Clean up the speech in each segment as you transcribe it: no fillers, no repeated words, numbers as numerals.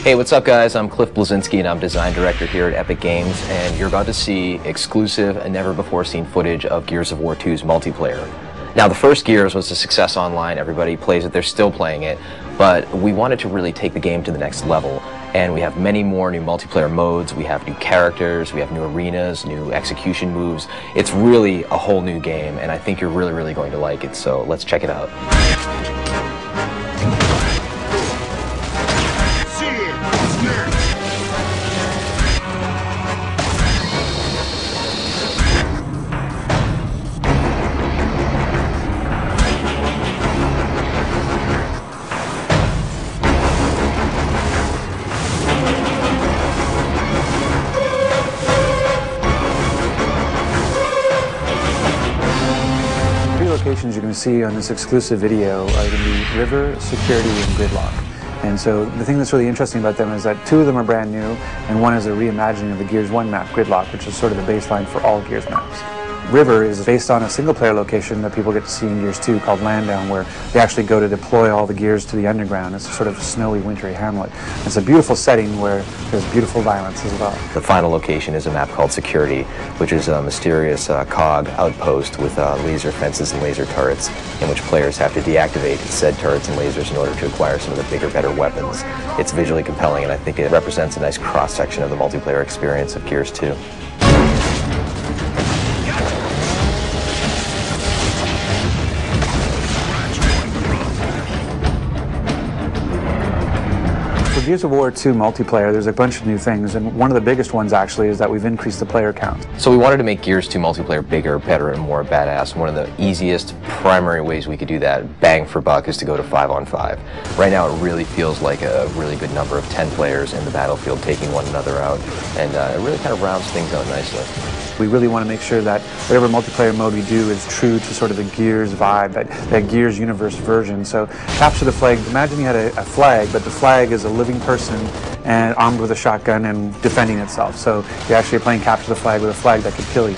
Hey, what's up guys? I'm Cliff Bleszinski and I'm design director here at Epic Games, and you're about to see exclusive and never before seen footage of Gears of War 2's multiplayer. Now the first Gears was a success online, everybody plays it, they're still playing it, but we wanted to really take the game to the next level, and we have many more new multiplayer modes, we have new characters, we have new arenas, new execution moves. It's really a whole new game, and I think you're really going to like it, so let's check it out. Locations you're going to see on this exclusive video are going to be River, Security, and Gridlock. And so the thing that's really interesting about them is that two of them are brand new, and one is a reimagining of the Gears 1 map, Gridlock, which is sort of the baseline for all Gears maps. River is based on a single-player location that people get to see in Gears 2 called Landdown, where they actually go to deploy all the Gears to the underground. It's a sort of snowy, wintry hamlet. It's a beautiful setting where there's beautiful violence as well. The final location is a map called Security, which is a mysterious COG outpost with laser fences and laser turrets, in which players have to deactivate said turrets and lasers in order to acquire some of the bigger, better weapons. It's visually compelling, and I think it represents a nice cross-section of the multiplayer experience of Gears 2. For Gears of War 2 multiplayer, there's a bunch of new things, and one of the biggest ones actually is that we've increased the player count. So we wanted to make Gears 2 multiplayer bigger, better, and more badass. One of the easiest primary ways we could do that, bang for buck, is to go to 5-on-5. Right now it really feels like a really good number of 10 players in the battlefield taking one another out, and it really kind of rounds things out nicely. We really want to make sure that whatever multiplayer mode we do is true to sort of the Gears vibe, that Gears universe version. So capture the flag. Imagine you had a flag, but the flag is a living person and armed with a shotgun and defending itself. So you're actually playing capture the flag with a flag that could kill you.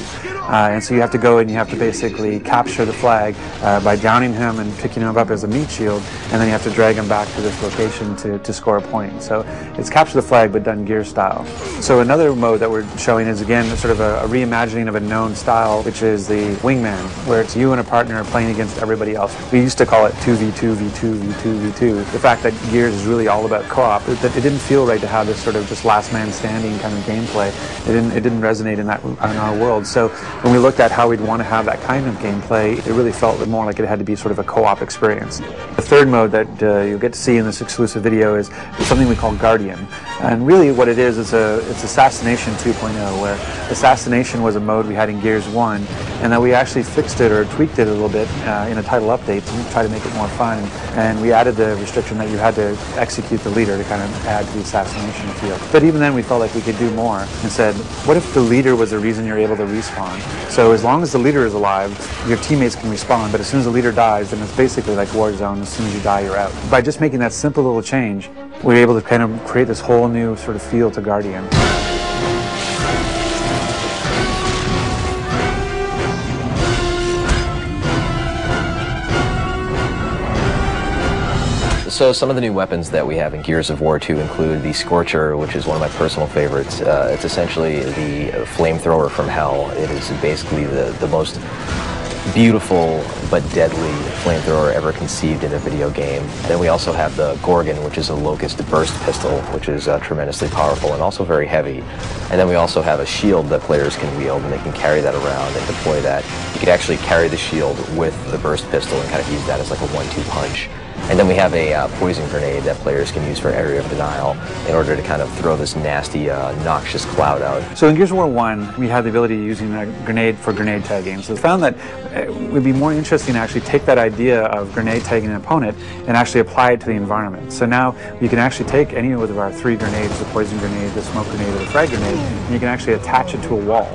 And so you have to go and you have to basically capture the flag by downing him and picking him up as a meat shield, and then you have to drag him back to this location to score a point. So it's capture the flag but done Gear style. So another mode that we're showing is again sort of a reimagining of a known style, which is the Wingman, where it's you and a partner playing against everybody else. We used to call it 2v2, v2, v2, v2. The fact that Gears is really all about co-op, it didn't feel right to have this sort of just last man standing kind of gameplay. It didn't resonate in our world. So when we looked at how we'd want to have that kind of gameplay, it really felt more like it had to be sort of a co-op experience. The third mode that you'll get to see in this exclusive video is something we call Guardian. And really what it is it's Assassination 2.0, where Assassination was a mode we had in Gears 1, and that we actually fixed it or tweaked it a little bit in a title update to try to make it more fun. And we added the restriction that you had to execute the leader to kind of add to the assassination feel. But even then we felt like we could do more and said, what if the leader was the reason you're able to respawn? So as long as the leader is alive, your teammates can respawn, but as soon as the leader dies, then it's basically like Warzone. As soon as you die, you're out. By just making that simple little change, we were able to kind of create this whole new sort of feel to Guardian. So some of the new weapons that we have in Gears of War 2 include the Scorcher, which is one of my personal favorites. It's essentially the flamethrower from hell. It is basically the most beautiful but deadly flamethrower ever conceived in a video game. Then we also have the Gorgon, which is a Locust burst pistol, which is tremendously powerful and also very heavy. And then we also have a shield that players can wield, and they can carry that around and deploy that. You could actually carry the shield with the burst pistol and kind of use that as like a 1-2 punch. And then we have a poison grenade that players can use for area of denial in order to kind of throw this nasty, noxious cloud out. So in Gears of War 1, we had the ability of using a grenade for grenade tagging. So we found that it would be more interesting to actually take that idea of grenade tagging an opponent and actually apply it to the environment. So now you can actually take any of our 3 grenades, the poison grenade, the smoke grenade, or the frag grenade, and you can actually attach it to a wall.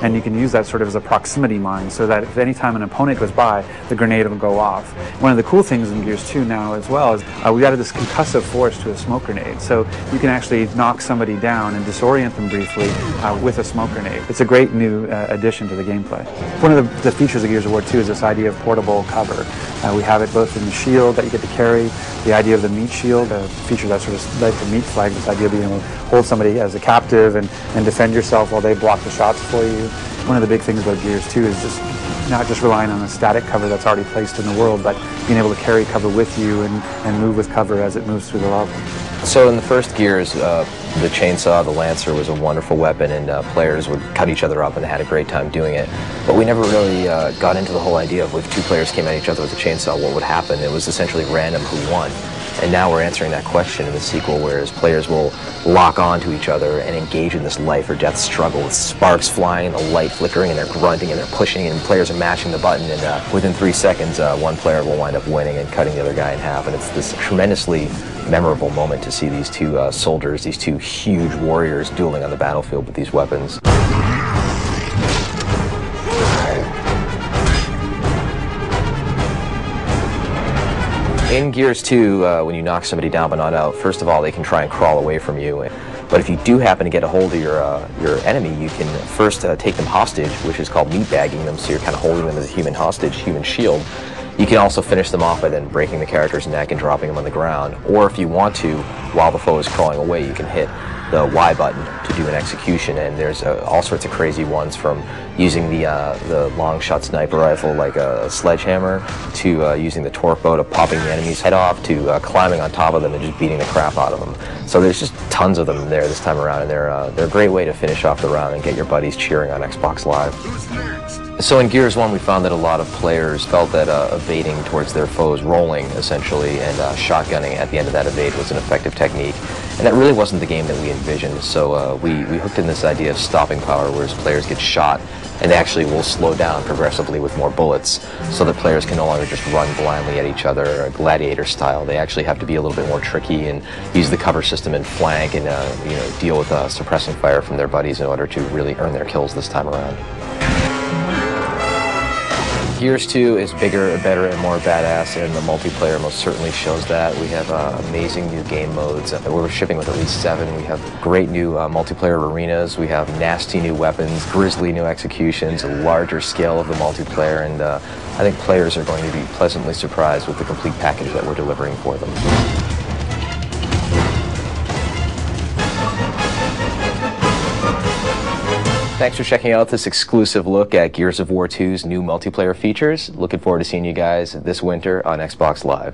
And you can use that sort of as a proximity mine, so that if any time an opponent goes by, the grenade will go off. One of the cool things in Gears 2 now now as well is we added this concussive force to a smoke grenade. So you can actually knock somebody down and disorient them briefly with a smoke grenade. It's a great new addition to the gameplay. One of the features of Gears of War 2 is this idea of portable cover. We have it both in the shield that you get to carry, the idea of the meat shield, a feature that sort of led to Meat Flag, this idea of being able to hold somebody as a captive and defend yourself while they block the shots for you. One of the big things about Gears 2 is just not just relying on a static cover that's already placed in the world, but being able to carry cover with you and move with cover as it moves through the level. So in the first Gears, the chainsaw, the Lancer, was a wonderful weapon, and players would cut each other up and had a great time doing it. But we never really got into the whole idea of if two players came at each other with a chainsaw, what would happen. It was essentially random who won. And now we're answering that question in the sequel, whereas players will lock onto each other and engage in this life or death struggle with sparks flying, the light flickering, and they're grunting and they're pushing, and players are mashing the button, and within 3 seconds, one player will wind up winning and cutting the other guy in half. And it's this tremendously memorable moment to see these two soldiers, these two huge warriors dueling on the battlefield with these weapons. In Gears 2, when you knock somebody down but not out, first of all, they can try and crawl away from you. But if you do happen to get a hold of your enemy, you can first take them hostage, which is called meatbagging them, so you're kind of holding them as a human hostage, human shield. You can also finish them off by then breaking the character's neck and dropping them on the ground. Or if you want to, while the foe is crawling away, you can hit the Y button to do an execution, and there's all sorts of crazy ones, from using the long shot sniper rifle like a sledgehammer, to using the torque bow to popping the enemy's head off, to climbing on top of them and just beating the crap out of them. So there's just tons of them there this time around, and they're a great way to finish off the round and get your buddies cheering on Xbox Live. So in Gears 1, we found that a lot of players felt that evading towards their foes, rolling essentially, and shotgunning at the end of that evade was an effective technique. And that really wasn't the game that we envisioned, so we hooked in this idea of stopping power, whereas players get shot and they actually will slow down progressively with more bullets, so that players can no longer just run blindly at each other, gladiator style. They actually have to be a little bit more tricky and use the cover system and flank and deal with suppressing fire from their buddies in order to really earn their kills this time around. Gears 2 is bigger, better, and more badass, and the multiplayer most certainly shows that. We have amazing new game modes. We're shipping with at least 7. We have great new multiplayer arenas. We have nasty new weapons, grisly new executions, a larger scale of the multiplayer, and I think players are going to be pleasantly surprised with the complete package that we're delivering for them. Thanks for checking out this exclusive look at Gears of War 2's new multiplayer features. Looking forward to seeing you guys this winter on Xbox Live.